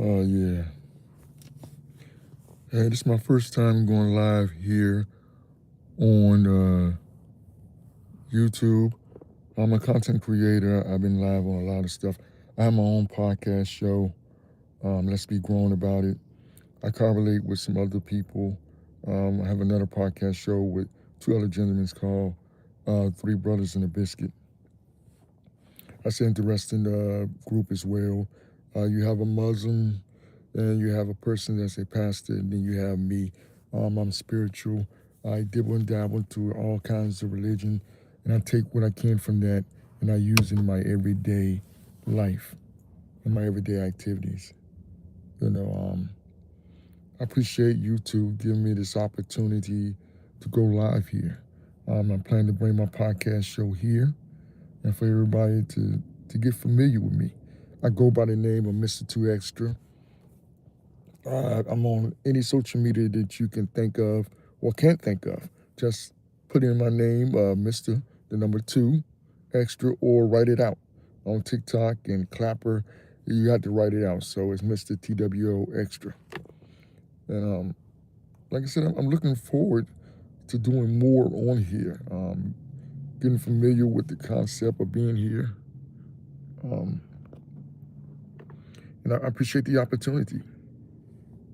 Yeah. Hey, this is my first time going live here on YouTube. I'm a content creator. I've been live on a lot of stuff. I have my own podcast show. Let's Be Grown About It. I correlate with some other people. I have another podcast show with two other gentlemen called Three Brothers and a Biscuit. That's an interesting group as well. You have a Muslim, and you have a person that's a pastor, and then you have me. I'm spiritual. I dibble and dabble into all kinds of religion, and I take what I can from that and I use it in my everyday life, in my everyday activities. You know, I appreciate you two giving me this opportunity to go live here. I'm planning to bring my podcast show here and for everybody to get familiar with me. I go by the name of Mr2Ëxtra. I'm on any social media that you can think of or can't think of. Just put in my name, Mr. the number 2 extra, or write it out. On TikTok and Clapper, you have to write it out. So it's Mr. Extra. And like I said, I'm looking forward to doing more on here. Getting familiar with the concept of being here. And I appreciate the opportunity,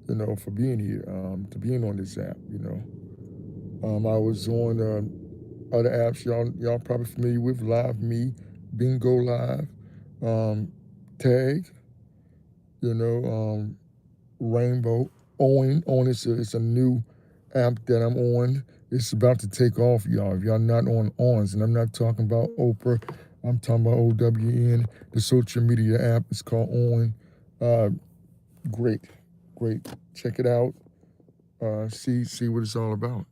for being here, to being on this app, I was on other apps y'all probably familiar with, Live Me, Bingo Live, Tag, Rainbow. On it's a new app that I'm on. It's about to take off, y'all. If y'all not on ONs, and I'm not talking about Oprah, I'm talking about OWN. The social media app is called On. Great. Check it out. See what it's all about.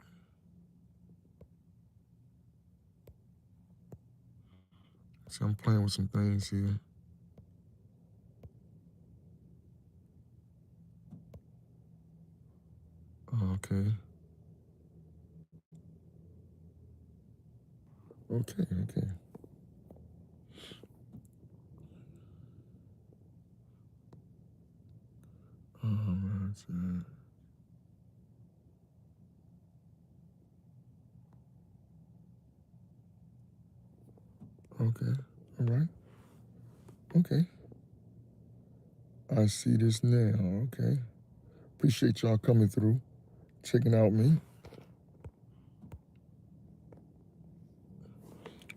So I'm playing with some things here. Okay. Okay. That's it. Okay. All right. Okay. I see this now. Okay. Appreciate y'all coming through, checking out me.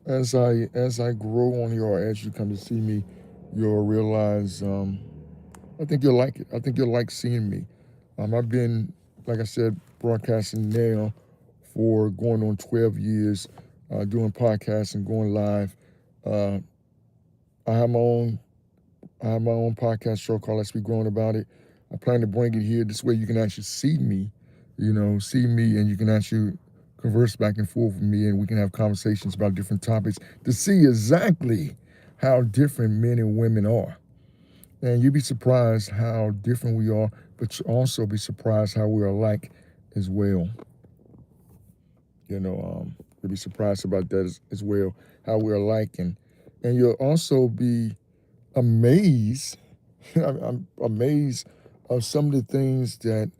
As I grow on here, or as you come to see me, you'll realize. I think you'll like it. I think you'll like seeing me. I've been, like I said, broadcasting now for going on 12 years, doing podcasts and going live. Uh, I have my own podcast show called Let's Be Grown About It. I plan to bring it here. This way you can actually see me, and you can actually converse back and forth with me, and we can have conversations about different topics to see exactly how different men and women are. And you'd be surprised how different we are, but you also be surprised how we're alike as well. You'll be surprised about that as well, how we're alike, and you'll also be amazed. I'm amazed of some of the things that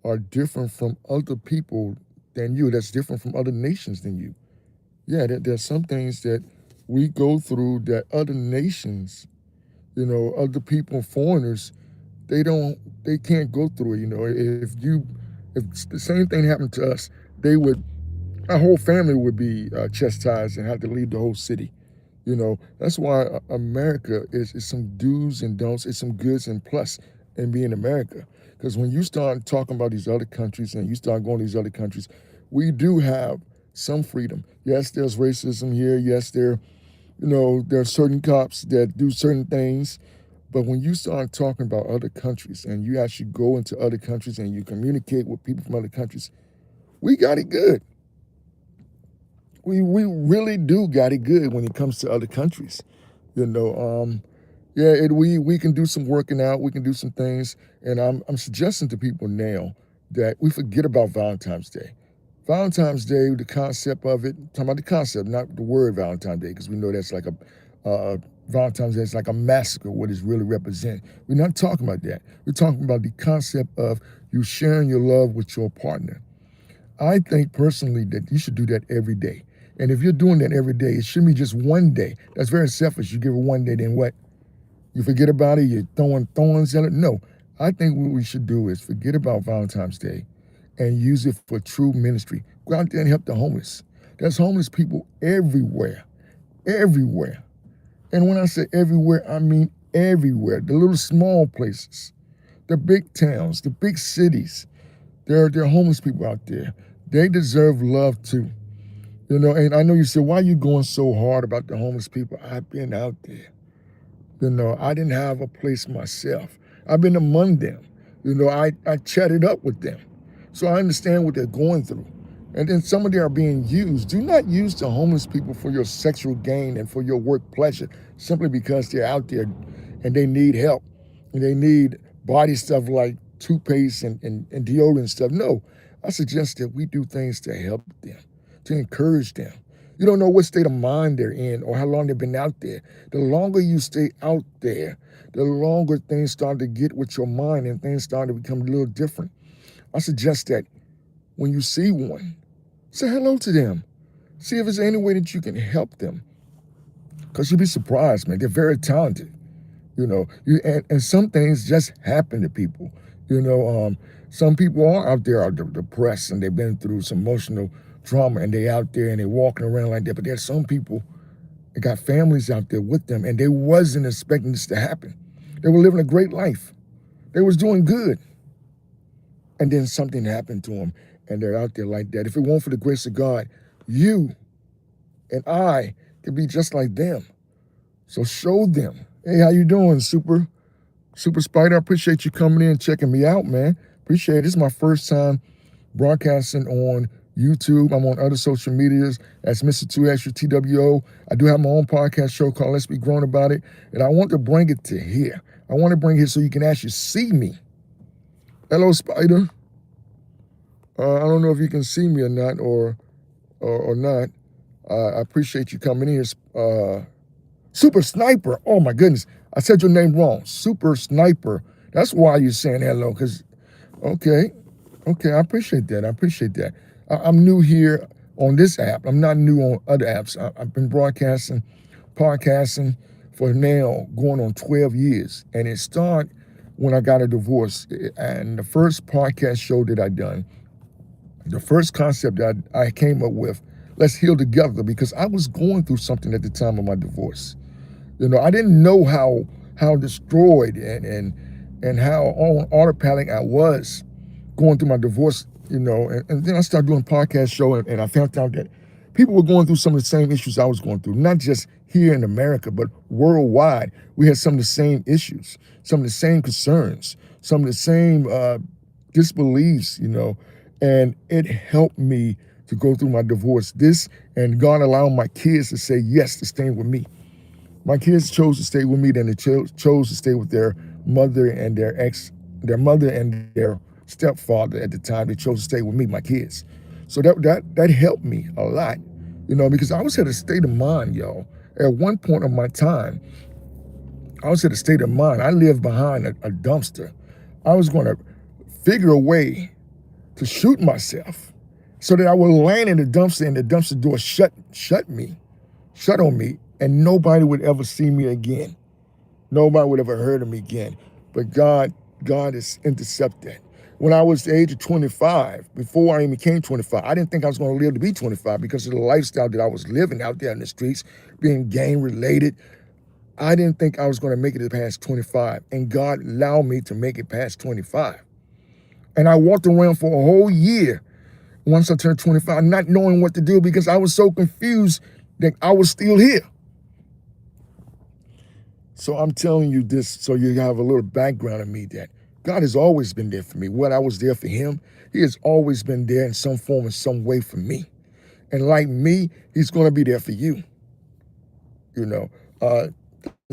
are different from other people than you. That's different from other nations than you. Yeah, there's some things that we go through that other nations, other people, foreigners, they can't go through it. If the same thing happened to us, our whole family would be chastised and have to leave the whole city. That's why America is some do's and don'ts. It's some goods and plus in being America. Because when you start talking about these other countries and you start going to these other countries, we do have some freedom. Yes, there's racism here. Yes, there are certain cops that do certain things. But when you start talking about other countries and you actually go into other countries and you communicate with people from other countries, we got it good. We really do got it good when it comes to other countries. We can do some working out, we can do some things, and I'm suggesting to people now that we forget about Valentine's Day. Valentine's Day, the concept of it, talking about the concept, not the word Valentine's Day, because we know that's like Valentine's Day is like a massacre, what it's really represent. We're not talking about that. We're talking about the concept of you sharing your love with your partner. I think personally that you should do that every day. And if you're doing that every day, it shouldn't be just one day. That's very selfish. You give it one day, then what? You forget about it, you're throwing thorns at it. No, I think what we should do is forget about Valentine's Day and use it for true ministry. Go out there and help the homeless. There's homeless people everywhere, everywhere. And when I say everywhere, I mean everywhere. The little small places, the big towns, the big cities. There are homeless people out there. They deserve love too. And I know you said, why are you going so hard about the homeless people? I've been out there. I didn't have a place myself. I've been among them. I chatted up with them. So I understand what they're going through. And then some of them are being used. Do not use the homeless people for your sexual gain and for your work pleasure simply because they're out there and they need help. And they need body stuff like toothpaste and deodorant stuff. No, I suggest that we do things to help them, to encourage them. You don't know what state of mind they're in or how long they've been out there. The longer you stay out there, the longer things start to get with your mind and things start to become a little different. I suggest that when you see one, say hello to them. See if there's any way that you can help them. Because you'll be surprised, man. They're very talented. And some things just happen to people. Some people are out there are depressed and they've been through some emotional trauma and they out there and they're walking around like that. But there's some people that got families out there with them and they wasn't expecting this to happen. They were living a great life. They was doing good. And then something happened to them and they're out there like that. If it weren't for the grace of God, you and I could be just like them. So show them. Hey, how you doing, Super Spider? I appreciate you coming in and checking me out, man. Appreciate it. This is my first time broadcasting on YouTube. I'm on other social medias as Mr2Ëxtra, TWO. I do have my own podcast show called Let's Be Grown About It. And I want to bring it to here. I want to bring it here so you can actually see me. Hello, Spider. I don't know if you can see me or not, or not. I appreciate you coming in here. Super Sniper. Oh, my goodness. I said your name wrong. Super Sniper. That's why you're saying hello, because, okay, I appreciate that. I'm new here on this app. I'm not new on other apps. I've been broadcasting, podcasting for now going on 12 years. And it started when I got a divorce. And the first podcast show that I done, the first concept that I came up with, let's heal together, because I was going through something at the time of my divorce. I didn't know how destroyed and how on autopilot I was going through my divorce, and then I started doing podcast show and I found out that people were going through some of the same issues I was going through, not just here in America, but worldwide. We had some of the same issues, some of the same concerns, some of the same disbeliefs, and it helped me to go through my divorce. This and God allowed my kids to say yes to staying with me. My kids chose to stay with me, then they chose to stay with their mother and their mother and their stepfather at the time. They chose to stay with me, my kids. So that helped me a lot, because I was at a state of mind, y'all. At one point of my time, I was at a state of mind. I lived behind a dumpster. I was going to figure a way to shoot myself so that I would land in the dumpster and the dumpster door shut on me, and nobody would ever see me again. Nobody would ever heard of me again. But God has intercepted. When I was the age of 25, before I even became 25, I didn't think I was going to live to be 25 because of the lifestyle that I was living out there in the streets, being gang related. I didn't think I was going to make it past 25, and God allowed me to make it past 25. And I walked around for a whole year once I turned 25, not knowing what to do because I was so confused that I was still here. So I'm telling you this so you have a little background of me that God has always been there for me. When I was there for him, he has always been there in some form and some way for me. And like me, he's going to be there for you. The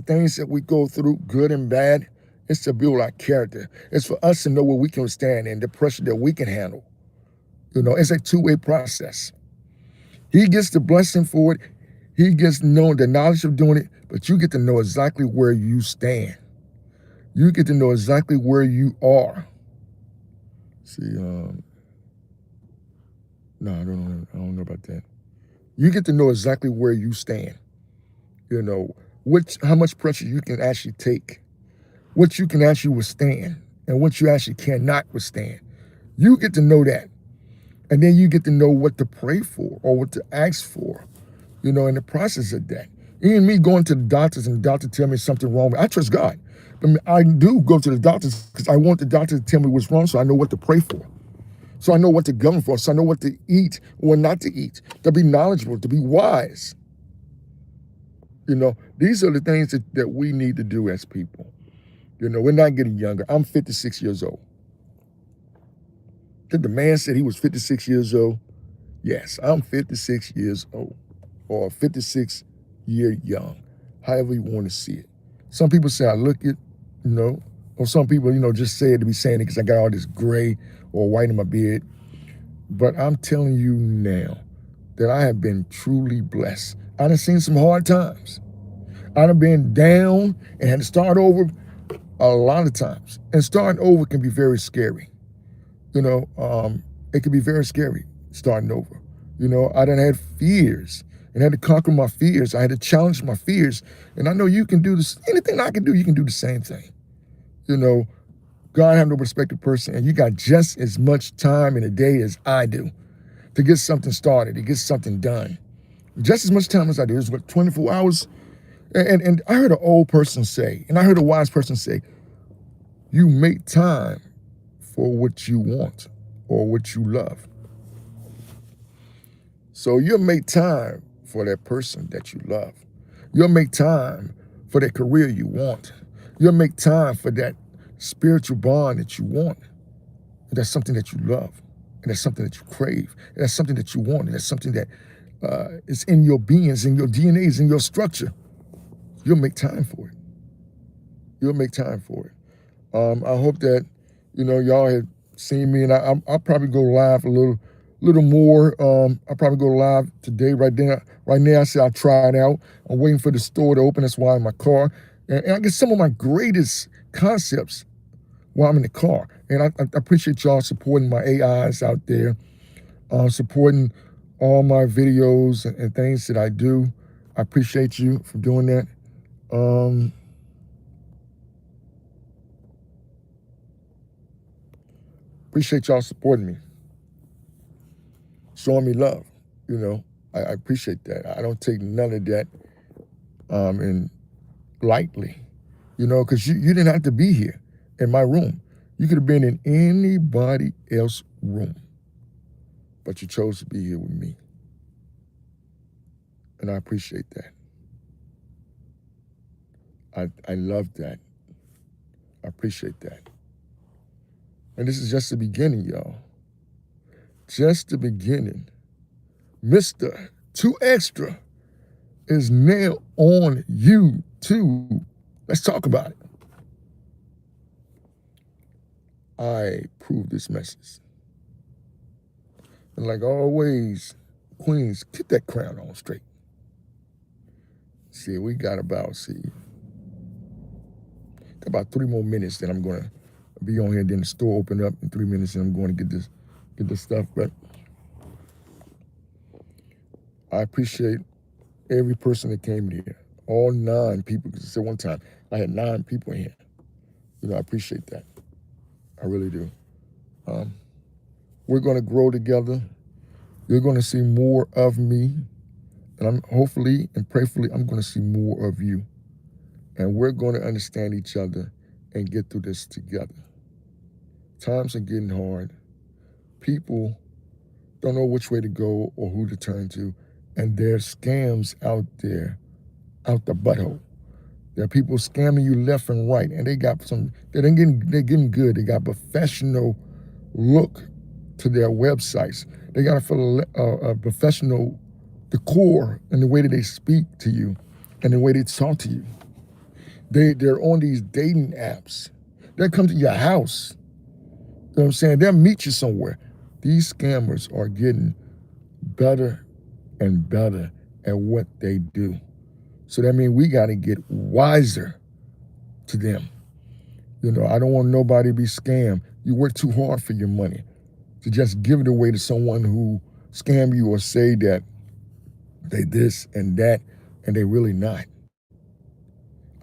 things that we go through, good and bad, it's to build our character. It's for us to know what we can stand and the pressure that we can handle. It's a two-way process. He gets the blessing for it. He gets to know the knowledge of doing it, but you get to know exactly where you stand. You get to know exactly where you are. See, no, I don't know about that. You get to know exactly where you stand. You know, how much pressure you can actually take, what you can actually withstand, and what you actually cannot withstand. You get to know that. And then you get to know what to pray for or what to ask for, you know, in the process of that. Even me going to the doctors and the doctor tell me something wrong, I trust God. But I do go to the doctors because I want the doctor to tell me what's wrong so I know what to pray for. So I know what to govern for, so I know what to eat or not to eat, to be knowledgeable, to be wise. You know, these are the things that we need to do as people. You know, we're not getting younger. I'm 56 years old. Did the man said he was 56 years old? Yes, I'm 56 years old, or 56 year young, however you want to see it. Some people say I look it, you know, or some people, you know, just say it to be saying it because I got all this gray or white in my beard. But I'm telling you now that I have been truly blessed. I done seen some hard times. I done been down and had to start over a lot of times. And starting over can be very scary. You know, it can be very scary starting over. You know, I done had fears and had to conquer my fears. I had to challenge my fears. And I know you can do this. Anything I can do, you can do the same thing. You know, God have no respected person, and you got just as much time in a day as I do to get something started, to get something done. Just as much time as I do. It's what, 24 hours? And I heard an old person say, and I heard a wise person say, you make time for what you want or what you love. So you'll make time for that person that you love. You'll make time for that career you want. You'll make time for that spiritual bond that you want. And that's something that you love. And that's something that you crave. And that's something that you want. And that's something that is in your beings, in your DNAs, in your structure. You'll make time for it. You'll make time for it. I hope that, you know, y'all had seen me, and I'll probably go live a little more. I'll probably go live today, right now. I said I'll try it out. I'm waiting for the store to open. That's why I'm in my car. And I get some of my greatest concepts while I'm in the car. And I appreciate y'all supporting my AIs out there, supporting all my videos and things that I do. I appreciate you for doing that. Appreciate y'all supporting me, showing me love. You know, I appreciate that. I don't take none of that and lightly, you know, because you didn't have to be here in my room. You could have been in anybody else's room, but you chose to be here with me. And I appreciate that. I love that. I appreciate that. And this is just the beginning, y'all. Just the beginning. Mr2Ëxtra is now on YouTube. Let's talk about it. I approve this message. And like always, Queens, get that crown on straight. See, we got about 3 more minutes, then I'm gonna be on here, then the store open up in 3 minutes, and I'm going to get this stuff. But I appreciate every person that came here, all 9 people, because I said one time I had 9 people in here. You know, I appreciate that. I really do. We're going to grow together. You're going to see more of me, and I'm hopefully and prayerfully I'm going to see more of you. And we're going to understand each other and get through this together. Times are getting hard. People don't know which way to go or who to turn to. And there's scams out there, out the butthole. There are people scamming you left and right, and they're getting good. They got professional look to their websites. They got a professional decor in the way that they speak to you and the way they talk to you. They're on these dating apps. They'll come to your house. You know what I'm saying? They'll meet you somewhere. These scammers are getting better and better at what they do. So that means we got to get wiser to them. I don't want nobody to be scammed. You work too hard for your money to just give it away to someone who scam you or say that they this and that and they really not.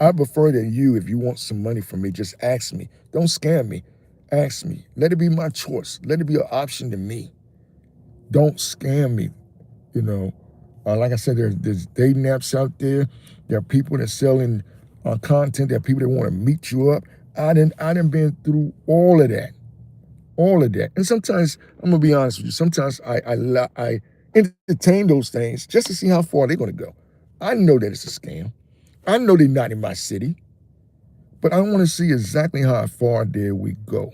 I prefer that if you want some money from me, just ask me. Don't scam me. Ask me. Let it be my choice. Let it be an option to me. Don't scam me. Like I said, there's dating apps out there. There are people that selling content. There are people that want to meet you up. I done been through all of that. And sometimes, I'm going to be honest with you, sometimes I entertain those things just to see how far they're going to go. I know that it's a scam. I know they're not in my city, but I want to see exactly how far there we go.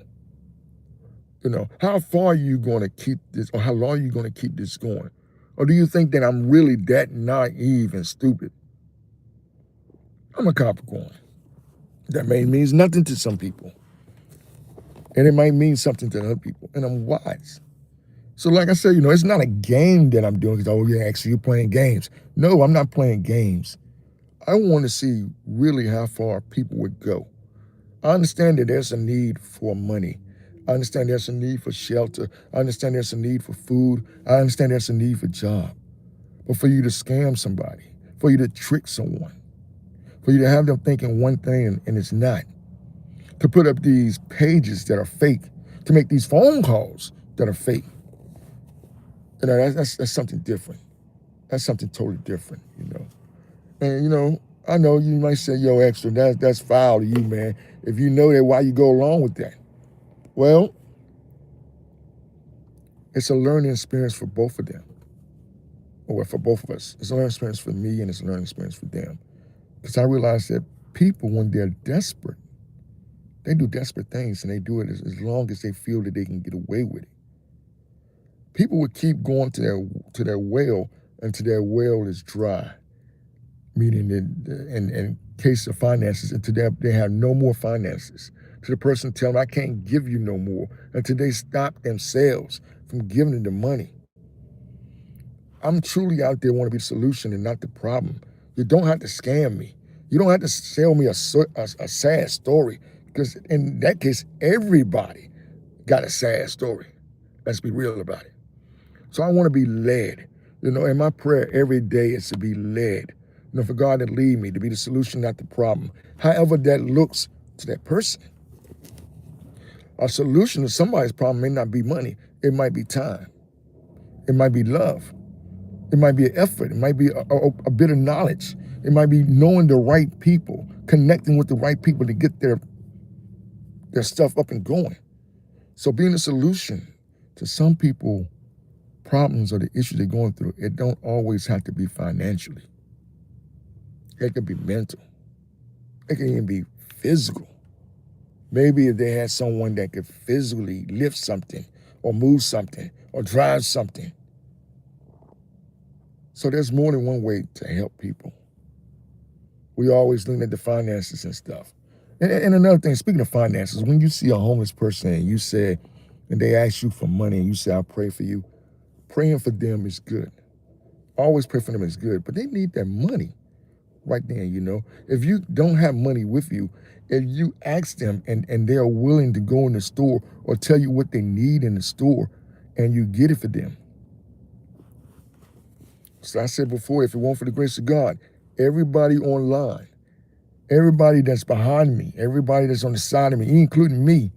How far are you going to keep this, or how long are you going to keep this going? Or do you think that I'm really that naive and stupid? I'm a Capricorn. That may means nothing to some people. And it might mean something to other people. And I'm wise. So like I said, it's not a game that I'm doing because, oh yeah, actually you're playing games. No, I'm not playing games. I want to see really how far people would go. I understand that there's a need for money. I understand there's a need for shelter. I understand there's a need for food. I understand there's a need for job. But for you to scam somebody, for you to trick someone, for you to have them thinking one thing and it's not, to put up these pages that are fake, to make these phone calls that are fake, that's something different. That's something totally different, And, I know you might say, yo, Extra, that's foul to you, man. If you know that, why you go along with that? Well, it's a learning experience for both of them, or for both of us. It's a learning experience for me and it's a learning experience for them. Because I realize that people, when they're desperate, they do desperate things and they do it as long as they feel that they can get away with it. People would keep going to their well until their well is dry, meaning that in case of finances, until they have no more finances. To the person tell them, I can't give you no more, until they stop themselves from giving them the money. I'm truly out there want to be the solution and not the problem. You don't have to scam me. You don't have to sell me a sad story, because in that case, everybody got a sad story. Let's be real about it. So I want to be led. And my prayer every day is to be led. For God to lead me, to be the solution, not the problem. However that looks to that person. A solution to somebody's problem may not be money. It might be time. It might be love. It might be an effort. It might be a bit of knowledge. It might be knowing the right people, connecting with the right people to get their stuff up and going. So being a solution to some people problems or the issues they're going through, it don't always have to be financially. It could be mental. It can even be physical. Maybe if they had someone that could physically lift something or move something or drive something. So there's more than one way to help people. We always look at the finances and stuff. And another thing, speaking of finances, when you see a homeless person and they ask you for money and you say, I'll pray for you, praying for them is good. Always pray for them is good, but they need that money right then, If you don't have money with you, if you ask them and they're willing to go in the store or tell you what they need in the store and you get it for them. So I said before, if it weren't for the grace of God, everybody online, everybody that's behind me, everybody that's on the side of me, including me,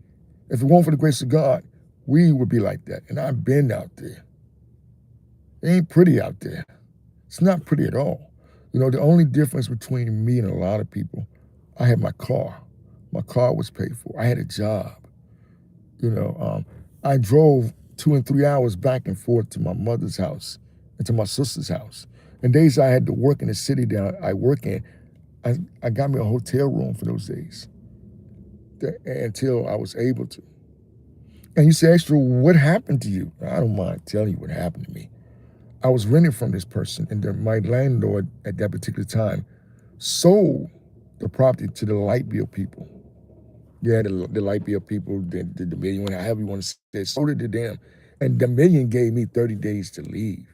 if it weren't for the grace of God, we would be like that. And I've been out there. It ain't pretty out there. It's not pretty at all. The only difference between me and a lot of people, I had my car. My car was paid for. I had a job. I drove 2 and 3 hours back and forth to my mother's house and to my sister's house. And days I had to work in the city that I work in, I got me a hotel room for those days until I was able to. And you say, Extra, what happened to you? I don't mind telling you what happened to me. I was renting from this person, and my landlord at that particular time sold the property to the light bill people. Yeah, the light bill people, the million, however you want to say it, sold it to them. And the million gave me 30 days to leave.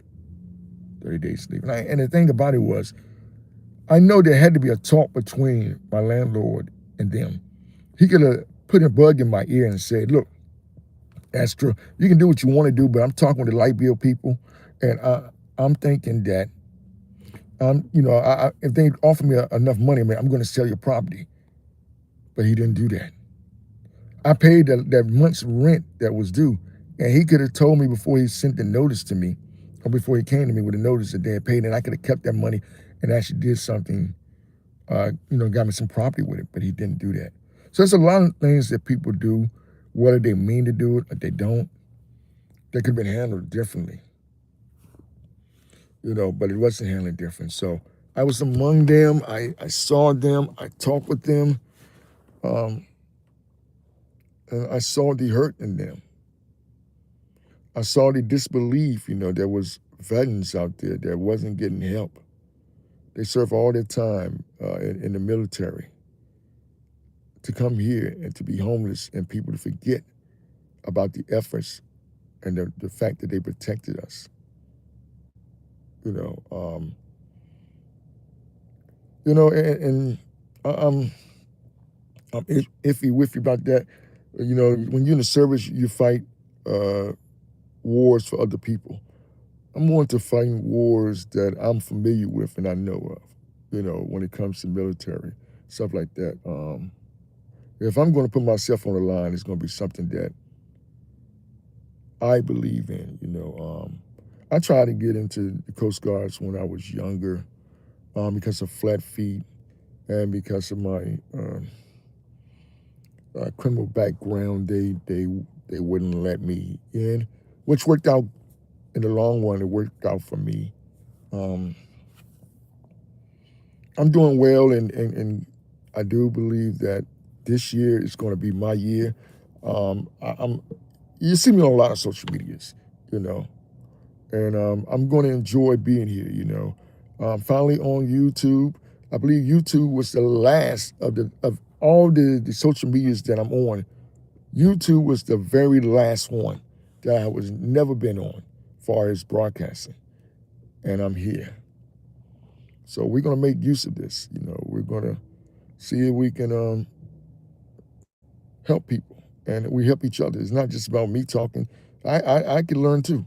30 days leave. And the thing about it was, I know there had to be a talk between my landlord and them. He could have put a bug in my ear and said, look, Extra, you can do what you want to do, but I'm talking with the light bill people, and I'm thinking that, if they offer me enough money, man, I'm going to sell your property. But he didn't do that. I paid that month's rent that was due, and he could have told me before he sent the notice to me, or before he came to me with a notice that they had paid, and I could have kept that money and actually did something, got me some property with it, but he didn't do that. So there's a lot of things that people do, whether they mean to do it or they don't, that could have been handled differently, but it wasn't handled different. So I was among them. I saw them. I talked with them. And I saw the hurt in them. I saw the disbelief, there was veterans out there that wasn't getting help. They served all their time in the military to come here and to be homeless and people to forget about the efforts and the fact that they protected us. I'm iffy with you about that. When you're in the service, you fight wars for other people. I'm more into fighting wars that I'm familiar with and I know of, when it comes to military, stuff like that. If I'm going to put myself on the line, it's going to be something that I believe in, I tried to get into the Coast Guards when I was younger because of flat feet and because of my criminal background. They wouldn't let me in, which worked out in the long run. It worked out for me. I'm doing well, and I do believe that this year is going to be my year. You see me on a lot of social medias, and I'm going to enjoy being here. Finally on YouTube. I believe YouTube was the last of all the social medias that I'm on. YouTube was the very last one that I was never been on, as far as broadcasting, and I'm here. So we're gonna make use of this. We're gonna see if we can help people, and we help each other. It's not just about me talking. I can learn too.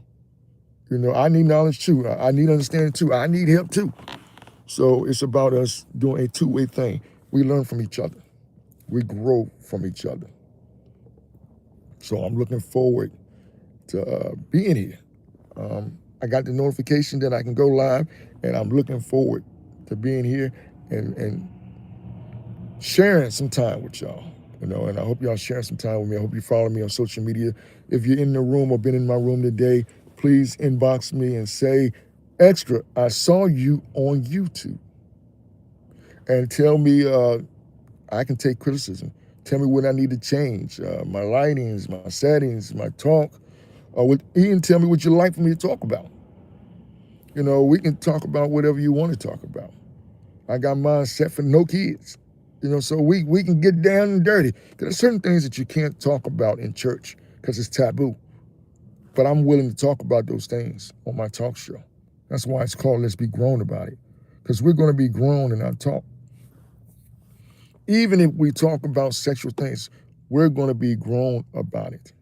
I need knowledge too. I need understanding too. I need help too. So it's about us doing a two-way thing. We learn from each other. We grow from each other. So I'm looking forward to being here. I got the notification that I can go live, and I'm looking forward to being here and sharing some time with y'all. And I hope y'all sharing some time with me. I hope you follow me on social media. If you're in the room or been in my room today, please inbox me and say, Extra, I saw you on YouTube. And tell me, I can take criticism. Tell me what I need to change, my lightings, my settings, my talk. Even tell me what you'd like for me to talk about. We can talk about whatever you want to talk about. I got mine set for no kids. So we can get down and dirty. Because there's certain things that you can't talk about in church because it's taboo. But I'm willing to talk about those things on my talk show. That's why it's called Let's Be Grown About It. Because we're going to be grown in our talk. Even if we talk about sexual things, we're going to be grown about it.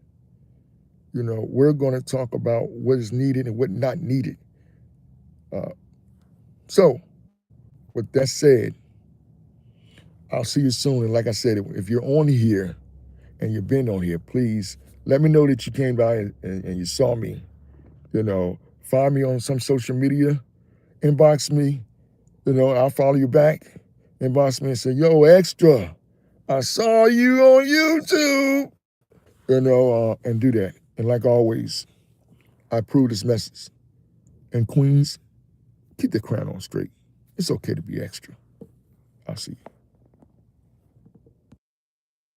We're going to talk about what is needed and what not needed. So, with that said, I'll see you soon. And like I said, if you're on here and you've been on here, please let me know that you came by and you saw me. Find me on some social media, inbox me. I'll follow you back. Inbox me and say, yo, Extra, I saw you on YouTube. And do that. And like always, I approve this message. And queens, keep the crown on straight. It's okay to be extra. I'll see you.